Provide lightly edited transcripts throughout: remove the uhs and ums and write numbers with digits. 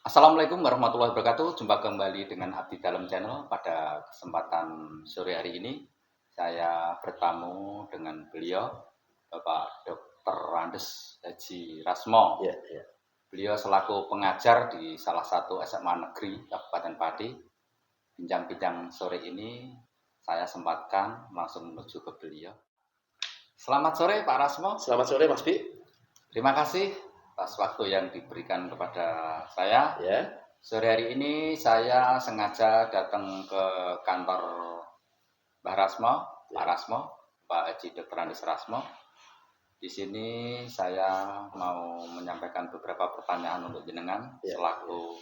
Assalamualaikum warahmatullahi wabarakatuh. Jumpa kembali dengan Abdi Dalam Channel. Pada kesempatan sore hari ini, saya bertamu dengan beliau, Bapak Dr. Andes Haji Rasmo. Ya, ya. Beliau selaku pengajar di salah satu SMA negeri Kabupaten Pati. Bincang-bincang sore ini saya sempatkan langsung menuju ke beliau. Selamat sore Pak Rasmo. Selamat sore Mas Bi. Terima kasih atas waktu yang diberikan kepada saya. Ya. Sore hari ini saya sengaja datang ke kantor Pak Rasmo, Pak Haji Dr. Andes Rasmo. Di sini saya mau menyampaikan beberapa pertanyaan untuk jenengan selaku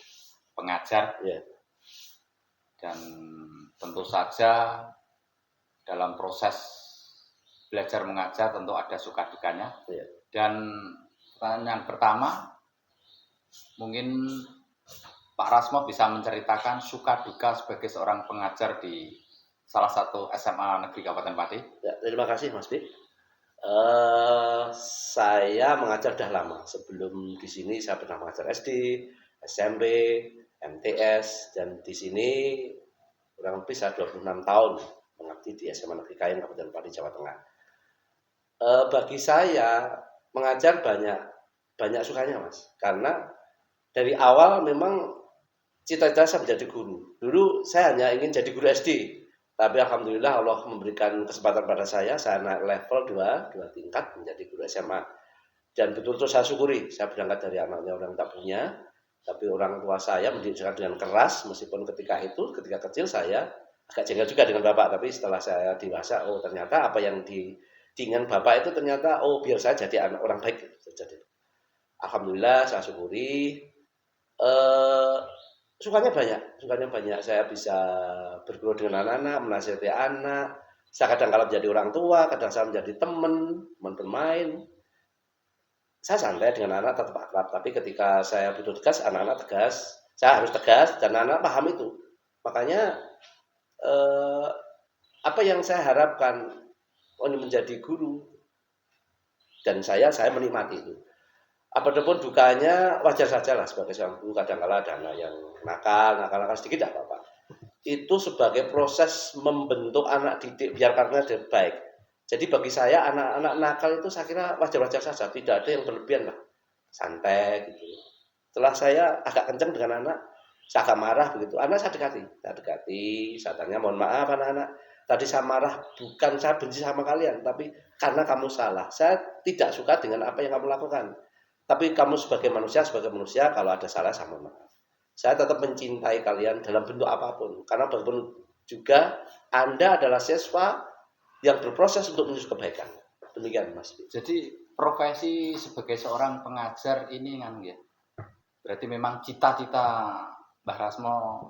pengajar. Ya. Dan tentu saja dalam proses belajar mengajar tentu ada suka dukanya. Ya. Dan pertanyaan pertama, mungkin Pak Rasmo bisa menceritakan suka duka sebagai seorang pengajar di salah satu SMA negeri Kabupaten Pati. Ya, terima kasih Mas Bi. Saya mengajar sudah lama. Sebelum di sini saya pernah mengajar SD, SMP, MTS, dan di sini kurang lebih saya 26 tahun mengabdi di SMA Negeri Kain Kabupaten Pati, Jawa Tengah. Bagi saya mengajar banyak sukanya Mas, karena dari awal memang cita-cita saya menjadi guru. Dulu saya hanya ingin jadi guru SD, tapi alhamdulillah Allah memberikan kesempatan pada saya naik level 2 tingkat menjadi guru SMA. Dan betul-betul saya syukuri, saya berangkat dari anaknya orang tak punya, tapi orang tua saya mendidik saya dengan keras, meskipun ketika kecil saya agak jengkel juga dengan bapak, tapi setelah saya dewasa, oh ternyata apa yang diinginkan bapak itu ternyata, oh biar saya jadi anak orang baik. Jadi, alhamdulillah saya syukuri. Sukanya banyak. Saya bisa berguru dengan anak-anak, menasihati anak. Saya kadang kala menjadi orang tua, kadang saya menjadi teman bermain. Saya santai dengan anak, tetap akrab. Tapi ketika saya butuh tegas, anak-anak tegas. Saya harus tegas dan anak paham itu. Makanya apa yang saya harapkan ini menjadi guru, dan saya menikmati itu. Apapun dukanya wajar saja lah sebagai seorang guru. Kadang-kala ada anak yang nakal sedikit tidak apa-apa. Itu sebagai proses membentuk anak didik biar karena dia baik. Jadi bagi saya anak-anak nakal itu saya kira wajar-wajar saja, tidak ada yang berlebihan lah, santai gitu. Setelah saya agak kencang dengan anak, saya agak marah begitu, anak saya dekati, saya tanya mohon maaf anak-anak, tadi saya marah bukan saya benci sama kalian, tapi karena kamu salah, saya tidak suka dengan apa yang kamu lakukan. Tapi kamu sebagai manusia, kalau ada salah sama maaf. Saya tetap mencintai kalian dalam bentuk apapun. Karena bagaimanapun juga Anda adalah siswa yang berproses untuk menuju kebaikan. Demikian Mas. Jadi profesi sebagai seorang pengajar ini kan ya, berarti memang cita-cita Pak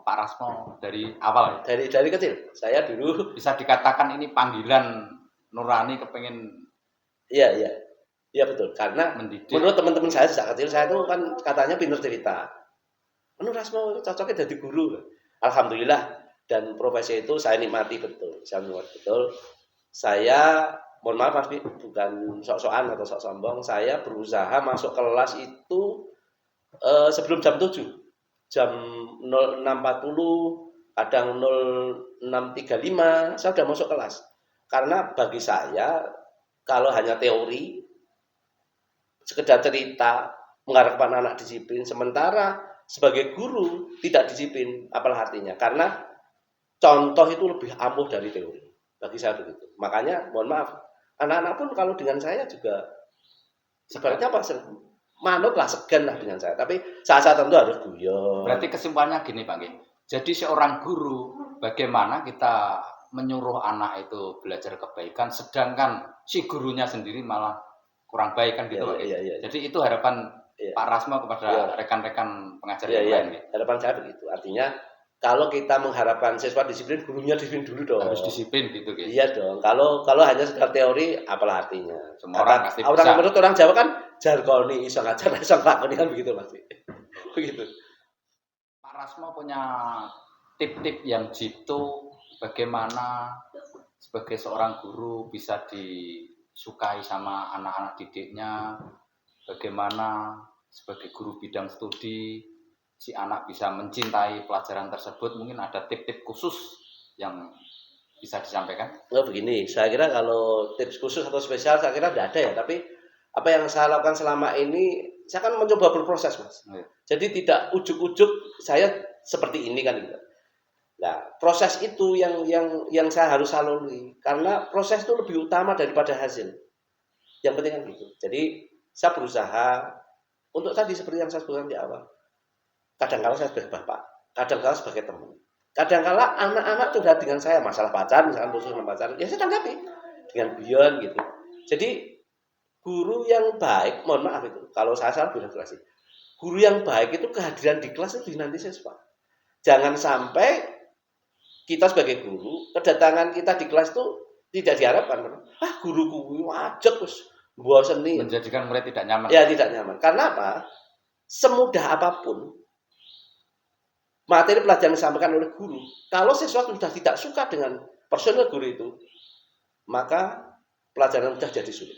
Rasmo dari awal ya? Dari kecil. Saya dulu bisa dikatakan ini panggilan nurani kepengen. Iya. Iya betul, karena mendidik. Menurut teman-teman saya sejak kecil, saya itu kan katanya pintar cerita. Menurut Rasmo cocoknya jadi guru. Alhamdulillah, dan profesi itu saya nikmati betul. Saya mohon maaf Mas, bukan sok-sokan atau sok sombong. Saya berusaha masuk kelas itu sebelum jam 7. Jam 06.40, kadang 06.35, saya sudah masuk kelas. Karena bagi saya, kalau hanya teori, sekedar cerita, mengharapkan anak disiplin, sementara sebagai guru tidak disiplin, apalah artinya? Karena contoh itu lebih ampuh dari teori. Bagi saya begitu. Makanya mohon maaf, anak-anak pun kalau dengan saya juga sebenarnya apa? Manut lah, segan lah dengan saya. Tapi saat-saat tentu harus guyon. Berarti kesimpulannya gini Pak. Jadi seorang guru, bagaimana kita menyuruh anak itu belajar kebaikan, sedangkan si gurunya sendiri malah kurang baik kan gitu Pak. Iya. Jadi itu harapan Pak Rasmo kepada rekan-rekan pengajar yang lain. Harapan saya begitu. Artinya kalau kita mengharapkan siswa disiplin, gurunya disiplin dulu dong. Harus disiplin gitu. Iya dong. Kalau hanya sekedar teori, apalah artinya? Semua orang pasti bisa. Menurut orang Jawa kan jargoni, iso ngajar, iso nglakoni kan begitu Mas. Begitu. Pak Rasmo punya tip-tip yang jitu bagaimana sebagai seorang guru bisa disukai sama anak-anak didiknya, bagaimana sebagai guru bidang studi si anak bisa mencintai pelajaran tersebut, mungkin ada tip-tip khusus yang bisa disampaikan? Oh begini, saya kira kalau tips khusus atau spesial saya kira tidak ada ya, tapi apa yang saya lakukan selama ini, saya kan mencoba berproses, Mas. Jadi tidak ujuk-ujuk saya seperti ini kan gitu. Nah, proses itu yang saya harus lalui karena proses itu lebih utama daripada hasil. Yang penting kan gitu. Jadi saya berusaha untuk tadi seperti yang saya sebutkan di awal. Kadang-kala saya sebagai bapak, kadang-kala sebagai teman. Kadang-kala anak-anak curhat dengan saya masalah pacaran, misalkan khusus sama pacaran, ya saya tanggapi dengan beyond gitu. Jadi guru yang baik, mohon maaf itu, kalau saya salah bilang kelas, guru yang baik itu kehadiran di kelas itu dinanti siswa. Jangan sampai kita sebagai guru, kedatangan kita di kelas itu tidak diharapkan. Guruku wajib terus bosenin. Menjadikan murid tidak nyaman. Ya tidak nyaman. Karena apa? Semudah apapun materi pelajaran yang disampaikan oleh guru, kalau siswa sudah tidak suka dengan personil guru itu, maka pelajaran sudah jadi sulit.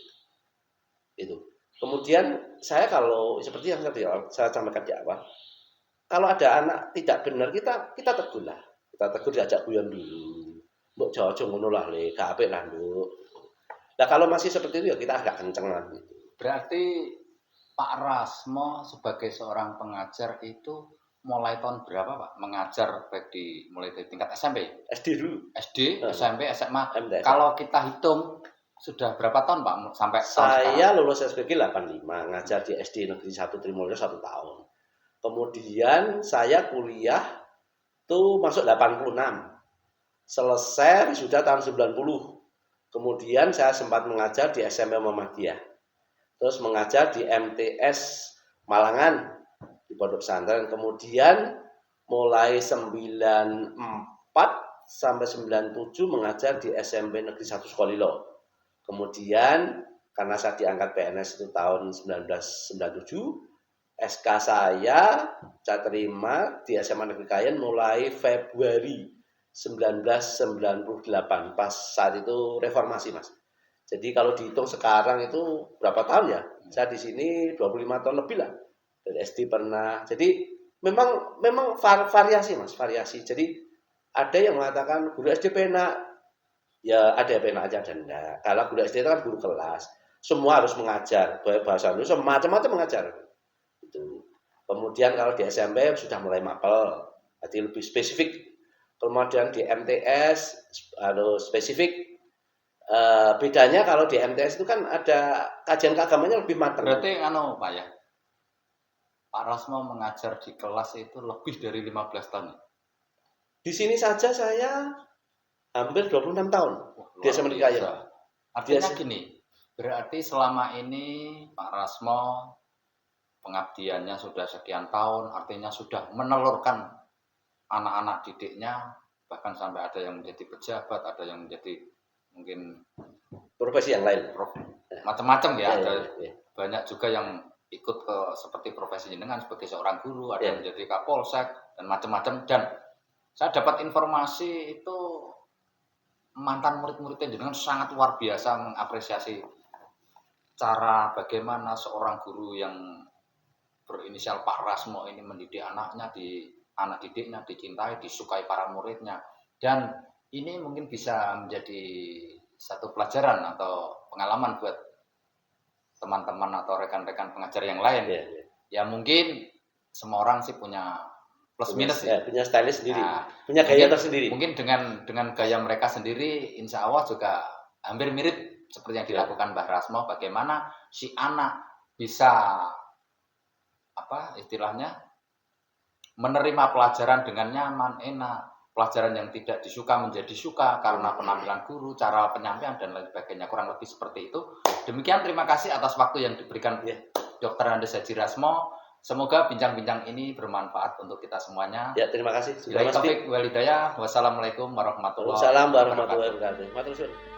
Itu. Kemudian saya kalau seperti yang saya sampaikan di awal, kalau ada anak tidak benar kita tegur lah. Kita tegur diajak guyon dulu. Mbok jojo ngono lah le, gak apik lah, Nduk. Nah, kalau masih seperti itu ya kita agak kenceng lah gitu. Berarti Pak Rasmo sebagai seorang pengajar itu mulai tahun berapa Pak mengajar baik mulai dari tingkat SMP? SD dulu. SD, SMP, SMA. MTS. Kalau kita hitung sudah berapa tahun Pak sampai saya lulus SPG 85, ngajar di SD Negeri 1 Trimulyo 1 tahun. Kemudian saya kuliah tuh masuk 86. Selesai sudah tahun 90. Kemudian saya sempat mengajar di SMP Muhammadiyah. Terus mengajar di MTS Malangan di Pondok Pesantren. Kemudian mulai 94 sampai 97 mengajar di SMP Negeri 1 Sukolilo. Kemudian karena saya diangkat PNS itu tahun 1997, SK saya terima di SMA Negeri Kayen mulai Februari 1998, pas saat itu reformasi, Mas. Jadi kalau dihitung sekarang itu berapa tahun ya? Saya di sini 25 tahun lebih lah. Dari SD pernah. Jadi memang variasi, Mas, variasi. Jadi ada yang mengatakan guru SD penak. Ya ada yang penak aja dan enggak. Kalau guru SD itu kan guru kelas. Semua harus mengajar. Bahasa Indonesia macam-macam mengajar. Itu. Kemudian kalau di SMP sudah mulai mapel. Jadi lebih spesifik. Kemudian di MTS harus spesifik. Bedanya kalau di MTS itu kan ada kajian keagamanya lebih matang. Berarti Pak ya, Pak Rasmo mengajar di kelas itu lebih dari 15 tahun. Di sini saja saya hampir 26 tahun. Di SMA Negeri Kayen. Artinya gini, berarti selama ini Pak Rasmo pengabdiannya sudah sekian tahun, artinya sudah menelurkan anak-anak didiknya, bahkan sampai ada yang menjadi pejabat, ada yang menjadi mungkin profesi yang lain, macam-macam ya. Ada banyak juga yang ikut ke seperti profesi jenengan sebagai seorang guru, ada yang menjadi kapolsek dan macam-macam. Dan saya dapat informasi itu mantan murid-muridnya jenengan sangat luar biasa mengapresiasi cara bagaimana seorang guru yang berinisial Pak Rasmo ini mendidik anaknya, anak didiknya dicintai, disukai para muridnya. Dan ini mungkin bisa menjadi satu pelajaran atau pengalaman buat teman-teman atau rekan-rekan pengajar yang lain. Ya mungkin semua orang sih punya plus minus ya. Punya style sendiri, punya gaya tersendiri. Mungkin dengan gaya mereka sendiri, insya Allah juga hampir mirip seperti yang dilakukan Mbah Rasmo. Bagaimana si anak bisa istilahnya menerima pelajaran dengan nyaman, enak, pelajaran yang tidak disuka menjadi suka karena penampilan guru, cara penyampaian dan lain sebagainya, kurang lebih seperti itu. Demikian, terima kasih atas waktu yang diberikan Dr. Andes Haji Rasmo. Semoga bincang-bincang ini bermanfaat untuk kita semuanya. Ya, terima kasih. Wassalamualaikum warahmatullahi wabarakatuh. Waalaikumsalam warahmatullahi wabarakatuh.